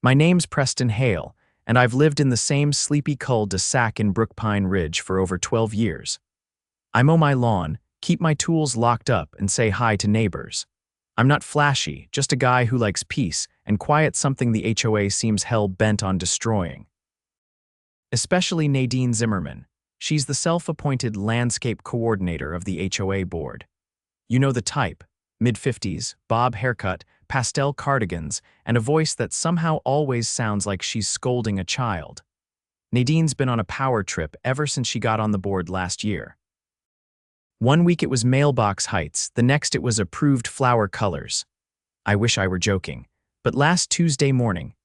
My name's Preston Hale, and I've lived in the same sleepy cul-de-sac in Brookpine Ridge for over 12 years. I mow my lawn, keep my tools locked up, and say hi to neighbors. I'm not flashy, just a guy who likes peace and quiet, something the HOA seems hell-bent on destroying. Especially Nadine Zimmerman. She's the self-appointed landscape coordinator of the HOA board. You know the type: mid-50s, bob haircut, pastel cardigans, and a voice that somehow always sounds like she's scolding a child. Nadine's been on a power trip ever since she got on the board last year. One week it was mailbox heights, the next it was approved flower colors. I wish I were joking, but last Tuesday morning,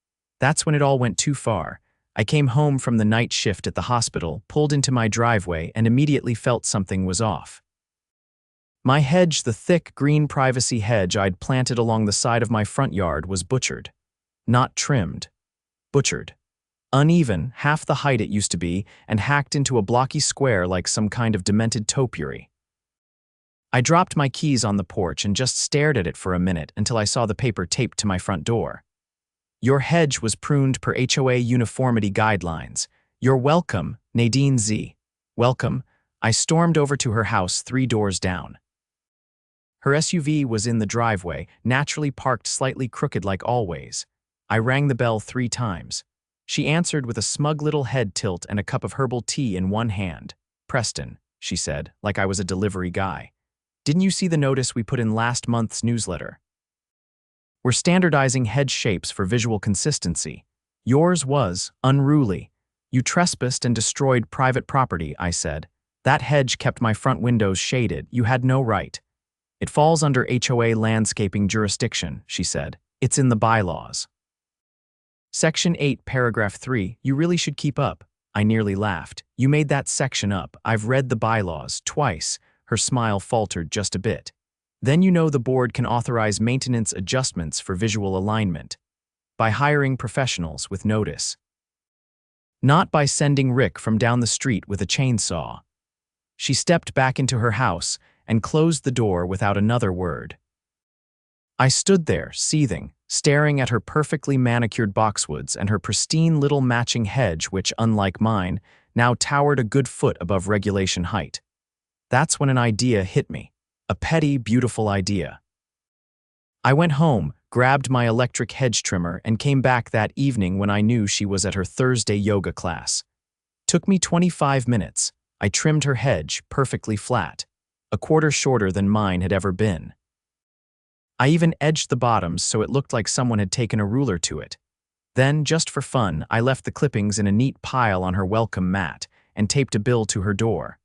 that's when it all went too far. I came home from the night shift at the hospital, pulled into my driveway, and immediately felt something was off. My hedge, the thick green privacy hedge I'd planted along the side of my front yard, was butchered. Not trimmed. Butchered. Uneven, half the height it used to be, and hacked into a blocky square like some kind of demented topiary. I dropped my keys on the porch and just stared at it for a minute until I saw the paper taped to my front door. Your hedge was pruned per HOA Uniformity guidelines. You're welcome, Nadine Z. Welcome. I stormed over to her house 3 doors down. Her SUV was in the driveway, naturally parked slightly crooked like always. I rang the bell 3 times. She answered with a smug little head tilt and a cup of herbal tea in one hand. "Preston," she said, like I was a delivery guy. "Didn't you see the notice we put in last month's newsletter? We're standardizing hedge shapes for visual consistency. Yours was unruly. You trespassed and destroyed private property," I said. "That hedge kept my front windows shaded. You had no right." "It falls under HOA landscaping jurisdiction," she said. "It's in the bylaws. Section 8, paragraph 3, you really should keep up." I nearly laughed. "You made that section up. I've read the bylaws twice." Her smile faltered just a bit. "Then you know the board can authorize maintenance adjustments for visual alignment by hiring professionals with notice. Not by sending Rick from down the street with a chainsaw." She stepped back into her house and closed the door without another word. I stood there, seething, staring at her perfectly manicured boxwoods and her pristine little matching hedge which, unlike mine, now towered a good foot above regulation height. That's when an idea hit me. A petty, beautiful idea. I went home, grabbed my electric hedge trimmer, and came back that evening when I knew she was at her Thursday yoga class. Took me 25 minutes. I trimmed her hedge, perfectly flat, a quarter shorter than mine had ever been. I even edged the bottoms so it looked like someone had taken a ruler to it. Then, just for fun, I left the clippings in a neat pile on her welcome mat and taped a bill to her door.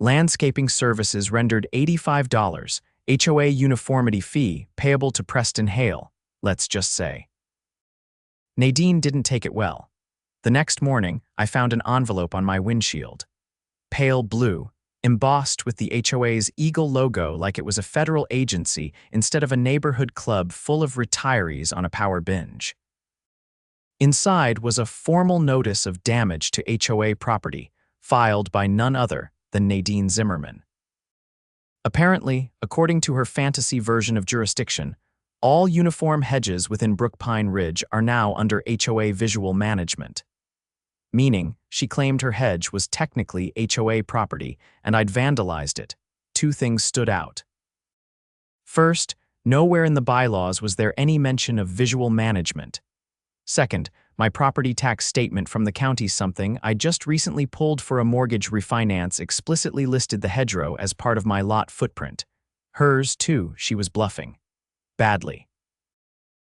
Landscaping services rendered $85, HOA uniformity fee payable to Preston Hale, let's just say. Nadine didn't take it well. The next morning, I found an envelope on my windshield. Pale blue, embossed with the HOA's eagle logo like it was a federal agency instead of a neighborhood club full of retirees on a power binge. Inside was a formal notice of damage to HOA property, filed by none other than Nadine Zimmerman. Apparently, according to her fantasy version of jurisdiction, all uniform hedges within Brookpine Ridge are now under HOA visual management. Meaning, she claimed her hedge was technically HOA property and I'd vandalized it. 2 things stood out. First, nowhere in the bylaws was there any mention of visual management. Second, my property tax statement from the county something I just recently pulled for a mortgage refinance explicitly listed the hedgerow as part of my lot footprint. Hers, too, she was bluffing. Badly.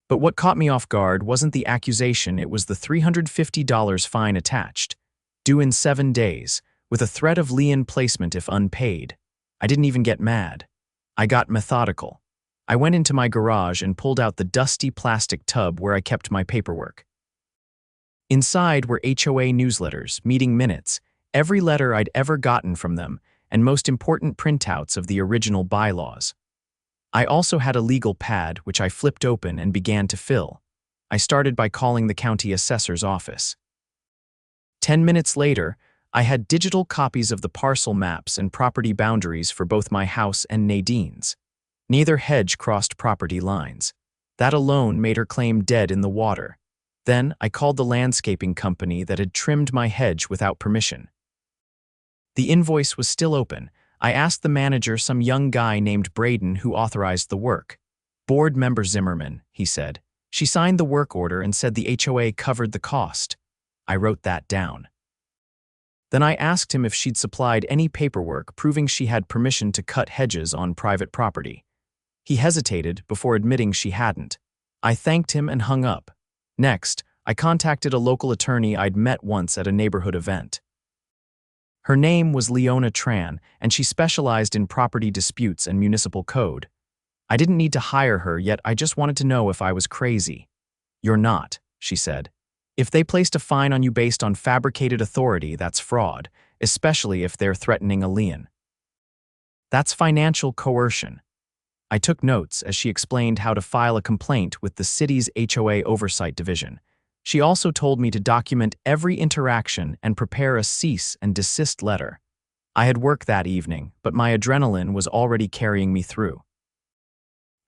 But what caught me off guard wasn't the accusation, it was the $350 fine attached, due in 7 days, with a threat of lien placement if unpaid. I didn't even get mad. I got methodical. I went into my garage and pulled out the dusty plastic tub where I kept my paperwork. Inside were HOA newsletters, meeting minutes, every letter I'd ever gotten from them, and most important printouts of the original bylaws. I also had a legal pad, which I flipped open and began to fill. I started by calling the county assessor's office. 10 minutes later, I had digital copies of the parcel maps and property boundaries for both my house and Nadine's. Neither hedge crossed property lines. That alone made her claim dead in the water. Then I called the landscaping company that had trimmed my hedge without permission. The invoice was still open. I asked the manager, some young guy named Braden, who authorized the work. "Board member Zimmerman," he said. "She signed the work order and said the HOA covered the cost." I wrote that down. Then I asked him if she'd supplied any paperwork proving she had permission to cut hedges on private property. He hesitated before admitting she hadn't. I thanked him and hung up. Next, I contacted a local attorney I'd met once at a neighborhood event. Her name was Leona Tran, and she specialized in property disputes and municipal code. I didn't need to hire her, yet I just wanted to know if I was crazy. "You're not," she said. "If they placed a fine on you based on fabricated authority, that's fraud, especially if they're threatening a lien. That's financial coercion." I took notes as she explained how to file a complaint with the city's HOA Oversight Division. She also told me to document every interaction and prepare a cease and desist letter. I had work that evening, but my adrenaline was already carrying me through.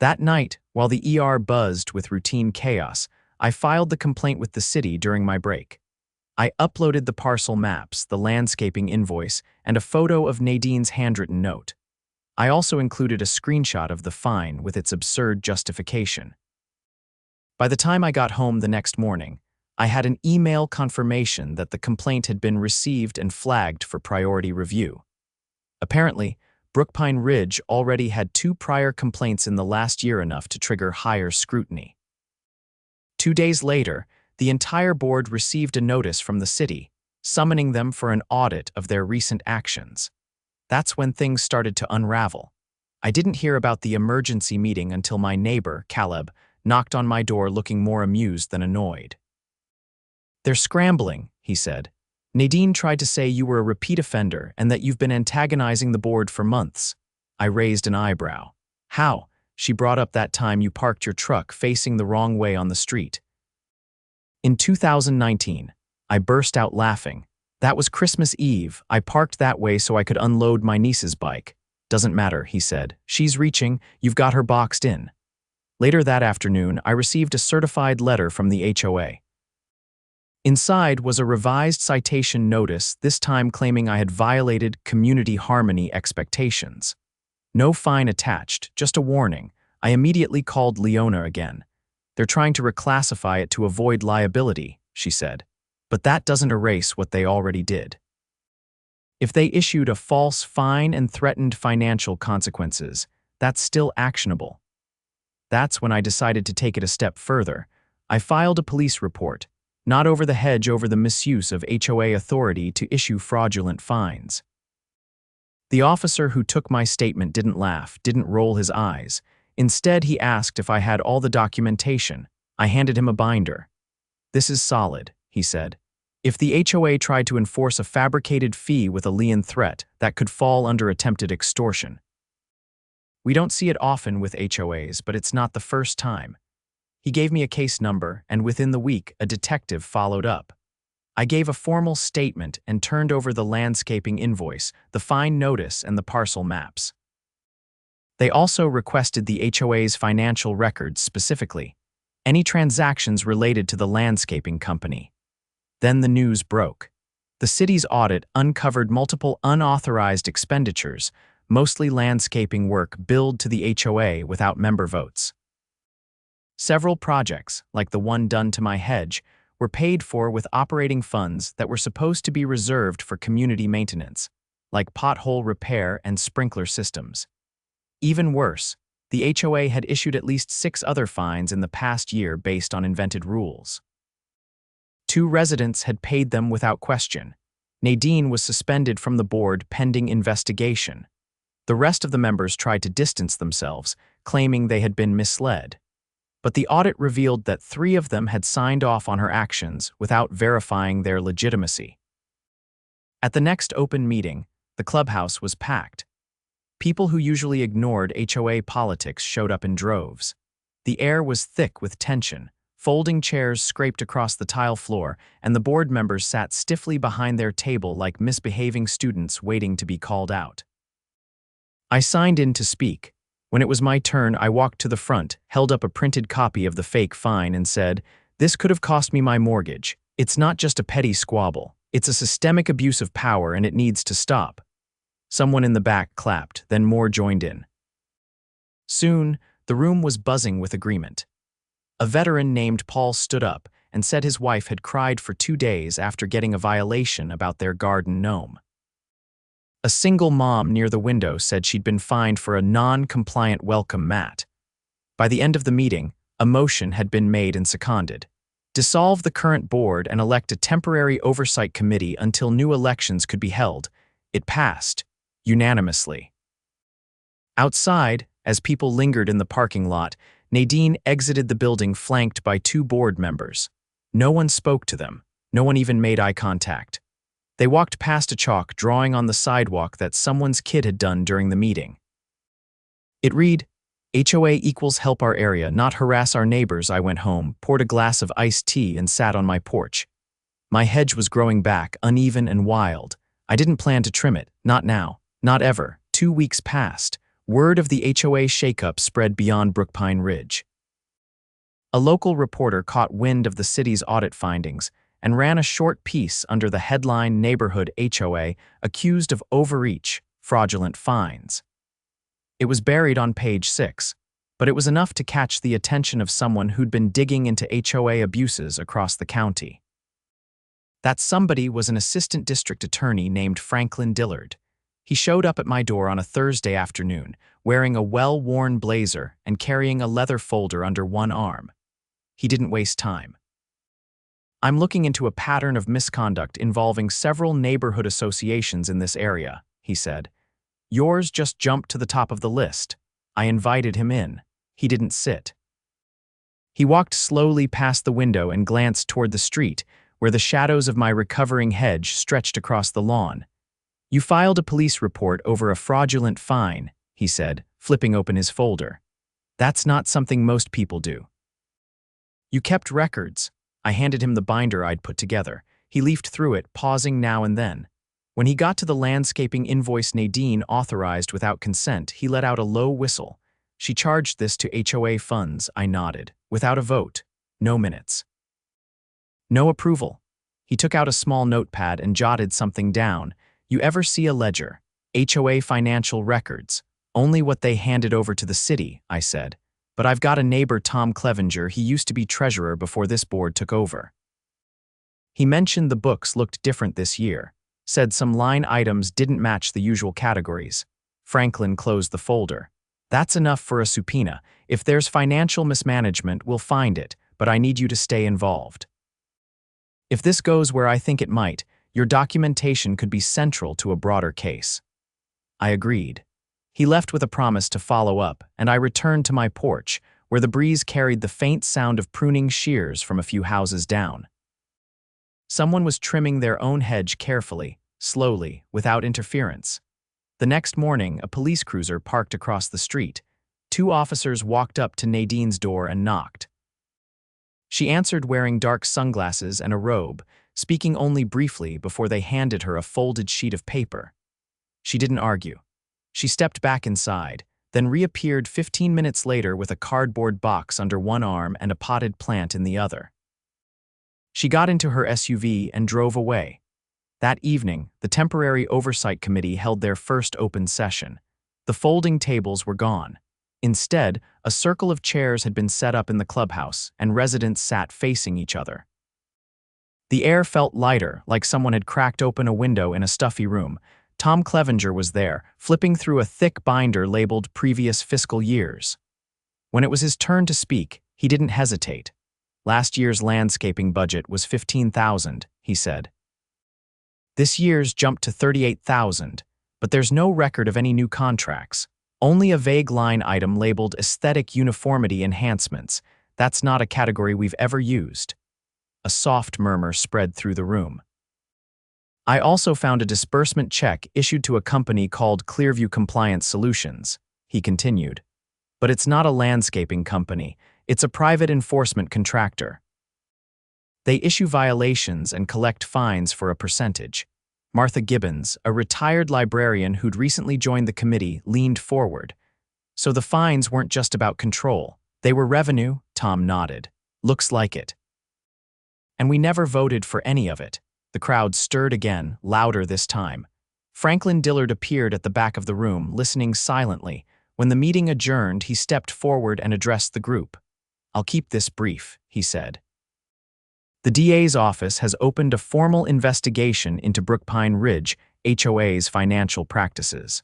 That night, while the ER buzzed with routine chaos, I filed the complaint with the city during my break. I uploaded the parcel maps, the landscaping invoice, and a photo of Nadine's handwritten note. I also included a screenshot of the fine with its absurd justification. By the time I got home the next morning, I had an email confirmation that the complaint had been received and flagged for priority review. Apparently, Brookpine Ridge already had 2 prior complaints in the last year, enough to trigger higher scrutiny. 2 days later, the entire board received a notice from the city, summoning them for an audit of their recent actions. That's when things started to unravel. I didn't hear about the emergency meeting until my neighbor, Caleb, knocked on my door looking more amused than annoyed. "They're scrambling," he said. "Nadine tried to say you were a repeat offender and that you've been antagonizing the board for months." I raised an eyebrow. "How?" She brought up that time you parked your truck facing the wrong way on the street. "In 2019, I burst out laughing. That was Christmas Eve. I parked that way so I could unload my niece's bike." "Doesn't matter," he said. "She's reaching. You've got her boxed in." Later that afternoon, I received a certified letter from the HOA. Inside was a revised citation notice, this time claiming I had violated community harmony expectations. No fine attached, just a warning. I immediately called Leona again. "They're trying to reclassify it to avoid liability," she said. "But that doesn't erase what they already did. If they issued a false fine and threatened financial consequences, that's still actionable." That's when I decided to take it a step further. I filed a police report, not over the hedge, over the misuse of HOA authority to issue fraudulent fines. The officer who took my statement didn't laugh, didn't roll his eyes. Instead, he asked if I had all the documentation. I handed him a binder. "This is solid," he said. "If the HOA tried to enforce a fabricated fee with a lien threat, that could fall under attempted extortion. We don't see it often with HOAs, but it's not the first time." He gave me a case number, and within the week, a detective followed up. I gave a formal statement and turned over the landscaping invoice, the fine notice, and the parcel maps. They also requested the HOA's financial records, specifically any transactions related to the landscaping company. Then the news broke. The city's audit uncovered multiple unauthorized expenditures, mostly landscaping work billed to the HOA without member votes. Several projects, like the one done to my hedge, were paid for with operating funds that were supposed to be reserved for community maintenance, like pothole repair and sprinkler systems. Even worse, the HOA had issued at least 6 other fines in the past year based on invented rules. 2 residents had paid them without question. Nadine was suspended from the board pending investigation. The rest of the members tried to distance themselves, claiming they had been misled. But the audit revealed that 3 of them had signed off on her actions without verifying their legitimacy. At the next open meeting, the clubhouse was packed. People who usually ignored HOA politics showed up in droves. The air was thick with tension. Folding chairs scraped across the tile floor, and the board members sat stiffly behind their table like misbehaving students waiting to be called out. I signed in to speak. When it was my turn, I walked to the front, held up a printed copy of the fake fine, and said, This could have cost me my mortgage. It's not just a petty squabble. It's a systemic abuse of power and it needs to stop. Someone in the back clapped, then more joined in. Soon, the room was buzzing with agreement. A veteran named Paul stood up and said his wife had cried for 2 days after getting a violation about their garden gnome. A single mom near the window said she'd been fined for a non-compliant welcome mat. By the end of the meeting, a motion had been made and seconded. Dissolve the current board and elect a temporary oversight committee until new elections could be held. It passed, unanimously. Outside, as people lingered in the parking lot, Nadine exited the building flanked by 2 board members. No one spoke to them. No one even made eye contact. They walked past a chalk drawing on the sidewalk that someone's kid had done during the meeting. It read, HOA equals help our area, not harass our neighbors. I went home, poured a glass of iced tea, and sat on my porch. My hedge was growing back, uneven and wild. I didn't plan to trim it, not now, not ever. 2 weeks passed. Word of the HOA shakeup spread beyond Brookpine Ridge. A local reporter caught wind of the city's audit findings and ran a short piece under the headline Neighborhood HOA accused of overreach, fraudulent fines. It was buried on page 6, but it was enough to catch the attention of someone who'd been digging into HOA abuses across the county. That somebody was an assistant district attorney named Franklin Dillard. He showed up at my door on a Thursday afternoon, wearing a well-worn blazer and carrying a leather folder under one arm. He didn't waste time. I'm looking into a pattern of misconduct involving several neighborhood associations in this area, he said. Yours just jumped to the top of the list. I invited him in. He didn't sit. He walked slowly past the window and glanced toward the street, where the shadows of my recovering hedge stretched across the lawn. You filed a police report over a fraudulent fine, he said, flipping open his folder. That's not something most people do. You kept records. I handed him the binder I'd put together. He leafed through it, pausing now and then. When he got to the landscaping invoice Nadine authorized without consent, he let out a low whistle. She charged this to HOA funds, I nodded. Without a vote. No minutes. No approval. He took out a small notepad and jotted something down. You ever see a ledger? HOA financial records. Only what they handed over to the city, I said. But I've got a neighbor, Tom Clevenger. He used to be treasurer before this board took over. He mentioned the books looked different this year. Said some line items didn't match the usual categories. Franklin closed the folder. That's enough for a subpoena. If there's financial mismanagement, we'll find it, but I need you to stay involved. If this goes where I think it might, your documentation could be central to a broader case. I agreed. He left with a promise to follow up, and I returned to my porch, where the breeze carried the faint sound of pruning shears from a few houses down. Someone was trimming their own hedge carefully, slowly, without interference. The next morning, a police cruiser parked across the street. 2 officers walked up to Nadine's door and knocked. She answered wearing dark sunglasses and a robe, speaking only briefly before they handed her a folded sheet of paper. She didn't argue. She stepped back inside, then reappeared 15 minutes later with a cardboard box under one arm and a potted plant in the other. She got into her SUV and drove away. That evening, the temporary oversight committee held their first open session. The folding tables were gone. Instead, a circle of chairs had been set up in the clubhouse, and residents sat facing each other. The air felt lighter, like someone had cracked open a window in a stuffy room. Tom Clevenger was there, flipping through a thick binder labeled previous fiscal years. When it was his turn to speak, he didn't hesitate. Last year's landscaping budget was $15,000, he said. This year's jumped to $38,000, but there's no record of any new contracts. Only a vague line item labeled aesthetic uniformity enhancements. That's not a category we've ever used. A soft murmur spread through the room. I also found a disbursement check issued to a company called Clearview Compliance Solutions, he continued. But it's not a landscaping company. It's a private enforcement contractor. They issue violations and collect fines for a percentage. Martha Gibbons, a retired librarian who'd recently joined the committee, leaned forward. So the fines weren't just about control. They were revenue, Tom nodded. Looks like it. And we never voted for any of it. The crowd stirred again, louder this time. Franklin Dillard appeared at the back of the room, listening silently. When the meeting adjourned, he stepped forward and addressed the group. "I'll keep this brief," he said. "The DA's office has opened a formal investigation into Brookpine Ridge, HOA's financial practices.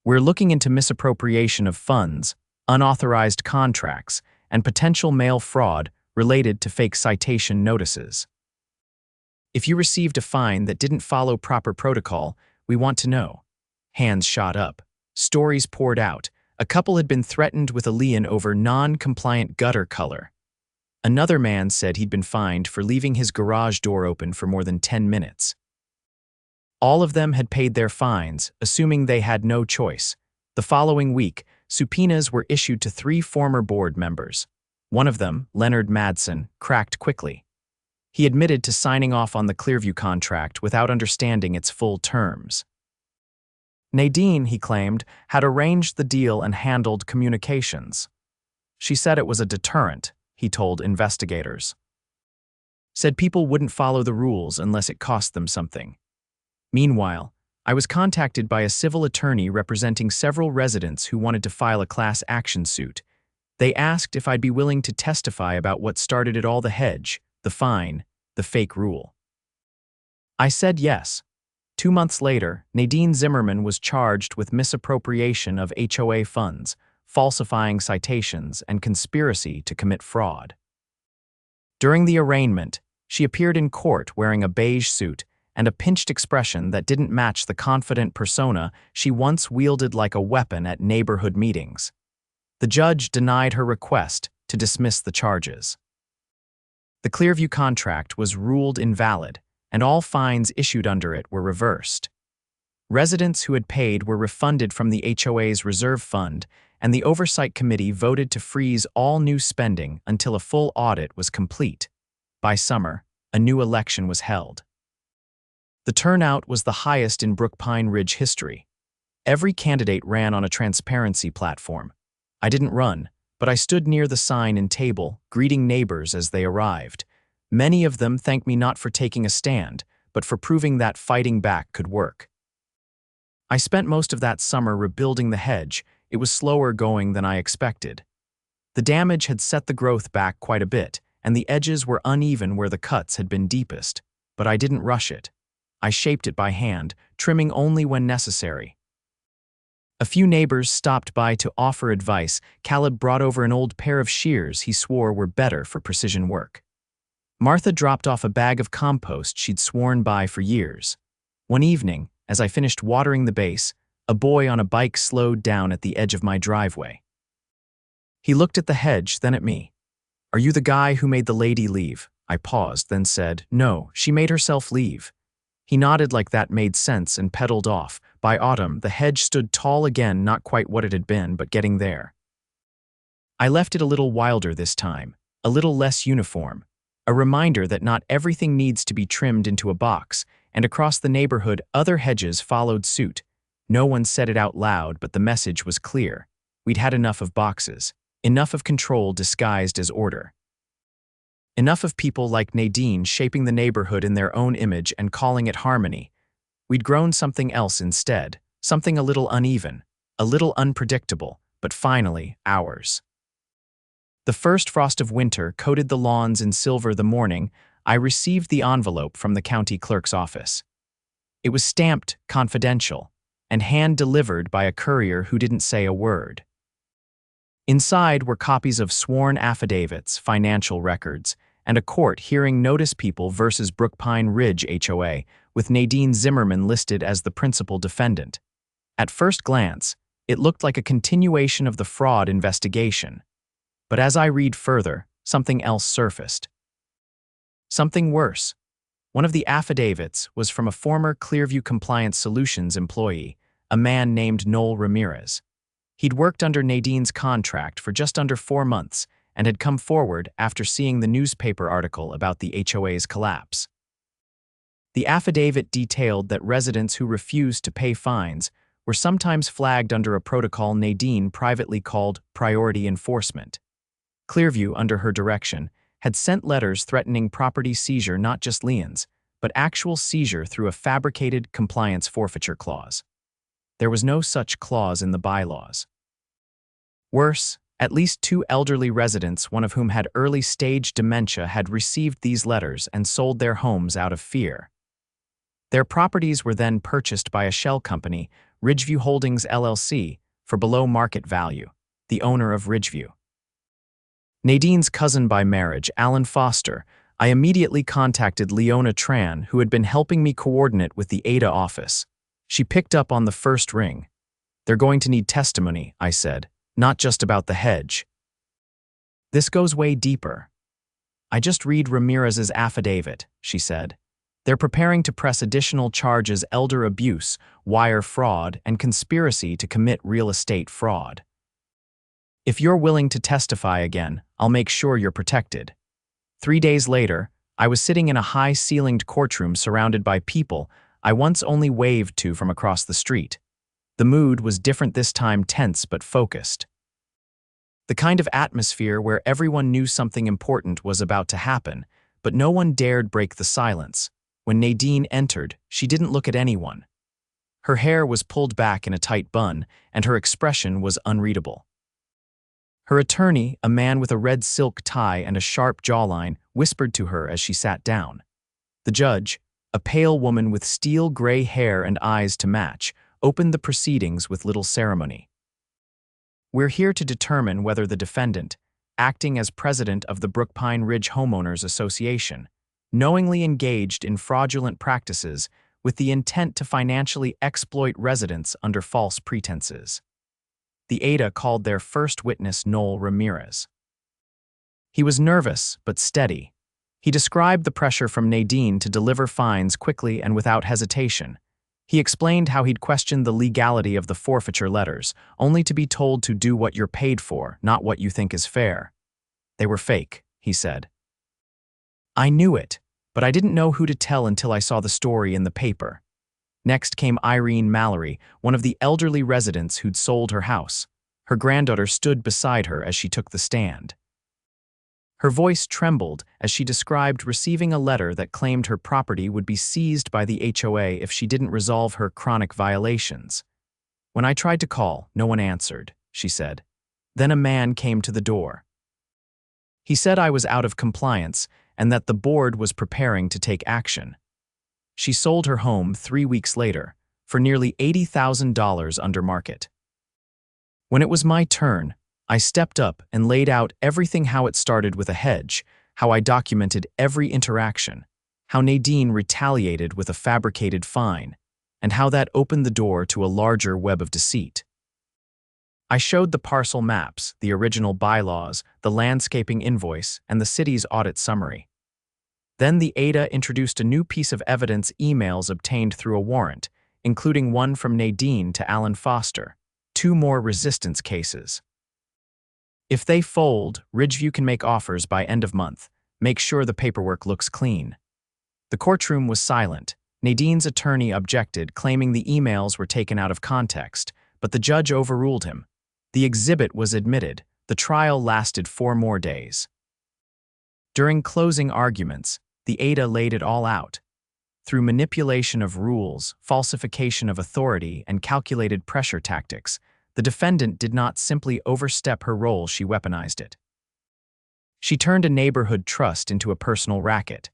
We're looking into misappropriation of funds, unauthorized contracts, and potential mail fraud related to fake citation notices. If you received a fine that didn't follow proper protocol, we want to know." Hands shot up. Stories poured out. A couple had been threatened with a lien over non-compliant gutter color. Another man said he'd been fined for leaving his garage door open for more than 10 minutes. All of them had paid their fines, assuming they had no choice. The following week, subpoenas were issued to 3 former board members. One of them, Leonard Madsen, cracked quickly. He admitted to signing off on the Clearview contract without understanding its full terms. Nadine, he claimed, had arranged the deal and handled communications. She said it was a deterrent, he told investigators. Said people wouldn't follow the rules unless it cost them something. Meanwhile, I was contacted by a civil attorney representing several residents who wanted to file a class action suit. They asked if I'd be willing to testify about what started it all: the hedge, the fine, the fake rule. I said yes. 2 months later, Nadine Zimmerman was charged with misappropriation of HOA funds, falsifying citations, and conspiracy to commit fraud. During the arraignment, she appeared in court wearing a beige suit and a pinched expression that didn't match the confident persona she once wielded like a weapon at neighborhood meetings. The judge denied her request to dismiss the charges. The Clearview contract was ruled invalid, and all fines issued under it were reversed. Residents who had paid were refunded from the HOA's reserve fund, and the Oversight Committee voted to freeze all new spending until a full audit was complete. By summer, a new election was held. The turnout was the highest in Brookpine Ridge history. Every candidate ran on a transparency platform. I didn't run, but I stood near the sign and table, greeting neighbors as they arrived. Many of them thanked me not for taking a stand, but for proving that fighting back could work. I spent most of that summer rebuilding the hedge. It was slower going than I expected. The damage had set the growth back quite a bit, and the edges were uneven where the cuts had been deepest, but I didn't rush it. I shaped it by hand, trimming only when necessary. A few neighbors stopped by to offer advice. Caleb brought over an old pair of shears he swore were better for precision work. Martha dropped off a bag of compost she'd sworn by for years. One evening, as I finished watering the base, a boy on a bike slowed down at the edge of my driveway. He looked at the hedge, then at me. "Are you the guy who made the lady leave?" I paused, then said, "No, she made herself leave." He nodded like that made sense and pedaled off. By autumn, the hedge stood tall again, not quite what it had been, but getting there. I left it a little wilder this time, a little less uniform, a reminder that not everything needs to be trimmed into a box, and across the neighborhood other hedges followed suit. No one said it out loud, but the message was clear. We'd had enough of boxes, enough of control disguised as order. Enough of people like Nadine shaping the neighborhood in their own image and calling it harmony. We'd grown something else instead, something a little uneven, a little unpredictable, but finally ours. The first frost of winter coated the lawns in silver. The morning I received the envelope from the county clerk's office. It was stamped confidential and hand-delivered by a courier who didn't say a word. Inside were copies of sworn affidavits, financial records, and a court hearing Notice People versus Brookpine Ridge HOA, with Nadine Zimmerman listed as the principal defendant. At first glance, it looked like a continuation of the fraud investigation. But as I read further, something else surfaced. Something worse. One of the affidavits was from a former Clearview Compliance Solutions employee, a man named Noel Ramirez. He'd worked under Nadine's contract for just under 4 months and had come forward after seeing the newspaper article about the HOA's collapse. The affidavit detailed that residents who refused to pay fines were sometimes flagged under a protocol Nadine privately called priority enforcement. Clearview, under her direction, had sent letters threatening property seizure, not just liens, but actual seizure through a fabricated compliance forfeiture clause. There was no such clause in the bylaws. Worse, at least 2 elderly residents, one of whom had early-stage dementia, had received these letters and sold their homes out of fear. Their properties were then purchased by a shell company, Ridgeview Holdings LLC, for below market value, the owner of Ridgeview. Nadine's cousin by marriage, Alan Foster. I immediately contacted Leona Tran, who had been helping me coordinate with the HOA office. She picked up on the first ring. "They're going to need testimony," I said, "not just about the hedge. This goes way deeper." "I just read Ramirez's affidavit," she said. "They're preparing to press additional charges: elder abuse, wire fraud, and conspiracy to commit real estate fraud. If you're willing to testify again, I'll make sure you're protected." 3 days later, I was sitting in a high-ceilinged courtroom surrounded by people I once only waved to from across the street. The mood was different this time, tense but focused. The kind of atmosphere where everyone knew something important was about to happen, but no one dared break the silence. When Nadine entered, she didn't look at anyone. Her hair was pulled back in a tight bun, and her expression was unreadable. Her attorney, a man with a red silk tie and a sharp jawline, whispered to her as she sat down. The judge, a pale woman with steel-gray hair and eyes to match, opened the proceedings with little ceremony. "We're here to determine whether the defendant, acting as president of the Brookpine Ridge Homeowners Association, knowingly engaged in fraudulent practices with the intent to financially exploit residents under false pretenses." The HOA called their first witness Noel Ramirez. He was nervous but steady. He described the pressure from Nadine to deliver fines quickly and without hesitation. He explained how he'd questioned the legality of the forfeiture letters, only to be told to do what you're paid for, not what you think is fair. "They were fake," he said. "I knew it, but I didn't know who to tell until I saw the story in the paper." Next came Irene Mallory, one of the elderly residents who'd sold her house. Her granddaughter stood beside her as she took the stand. Her voice trembled as she described receiving a letter that claimed her property would be seized by the HOA if she didn't resolve her chronic violations. "When I tried to call, no one answered," she said. "Then a man came to the door. He said I was out of compliance and that the board was preparing to take action." She sold her home 3 weeks later for nearly $80,000 under market. When it was my turn, I stepped up and laid out everything: how it started with a hedge, how I documented every interaction, how Nadine retaliated with a fabricated fine, and how that opened the door to a larger web of deceit. I showed the parcel maps, the original bylaws, the landscaping invoice, and the city's audit summary. Then the HOA introduced a new piece of evidence: emails obtained through a warrant, including one from Nadine to Alan Foster, 2 more resistance cases. "If they fold, Ridgeview can make offers by end of month. Make sure the paperwork looks clean." The courtroom was silent. Nadine's attorney objected, claiming the emails were taken out of context, but the judge overruled him. The exhibit was admitted. The trial lasted 4 more days. During closing arguments, the HOA laid it all out. Through manipulation of rules, falsification of authority, and calculated pressure tactics, the defendant did not simply overstep her role, she weaponized it. She turned a neighborhood trust into a personal racket.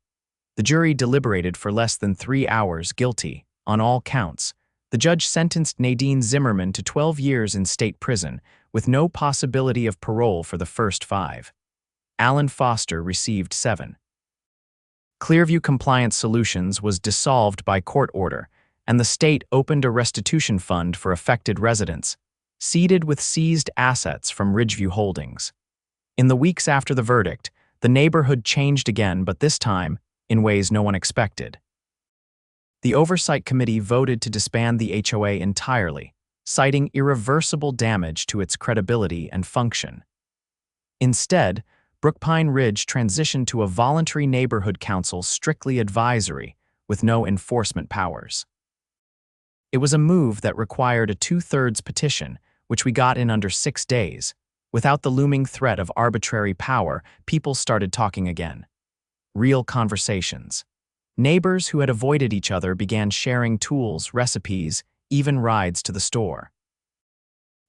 The jury deliberated for less than 3 hours, guilty on all counts. The judge sentenced Nadine Zimmerman to 12 years in state prison, with no possibility of parole for the first 5. Alan Foster received 7. Clearview Compliance Solutions was dissolved by court order, and the state opened a restitution fund for affected residents, seeded with seized assets from Ridgeview Holdings. In the weeks after the verdict, the neighborhood changed again, but this time in ways no one expected. The Oversight Committee voted to disband the HOA entirely, citing irreversible damage to its credibility and function. Instead, Brookpine Ridge transitioned to a voluntary neighborhood council, strictly advisory, with no enforcement powers. It was a move that required a 2/3 petition, which we got in under 6 days, Without the looming threat of arbitrary power, people started talking again. Real conversations. Neighbors who had avoided each other began sharing tools, recipes, even rides to the store.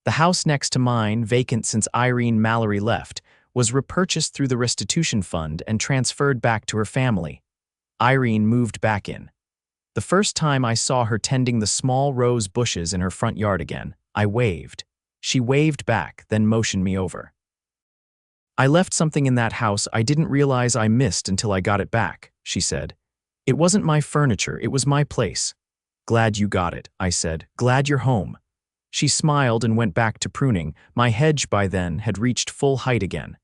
The house next to mine, vacant since Irene Mallory left, was repurchased through the restitution fund and transferred back to her family. Irene moved back in. The first time I saw her tending the small rose bushes in her front yard again, I waved. She waved back, then motioned me over. "I left something in that house I didn't realize I missed until I got it back," she said. "It wasn't my furniture, it was my place." "Glad you got it," I said. "Glad you're home." She smiled and went back to pruning. My hedge by then had reached full height again.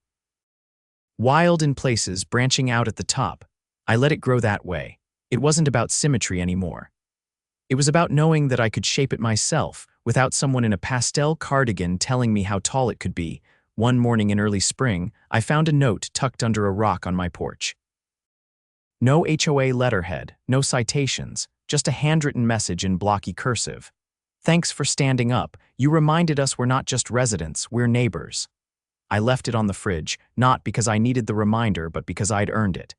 Wild in places, branching out at the top. I let it grow that way. It wasn't about symmetry anymore. It was about knowing that I could shape it myself, without someone in a pastel cardigan telling me how tall it could be. One morning in early spring, I found a note tucked under a rock on my porch. No HOA letterhead, no citations, just a handwritten message in blocky cursive. "Thanks for standing up. You reminded us we're not just residents, we're neighbors." I left it on the fridge, not because I needed the reminder, but because I'd earned it.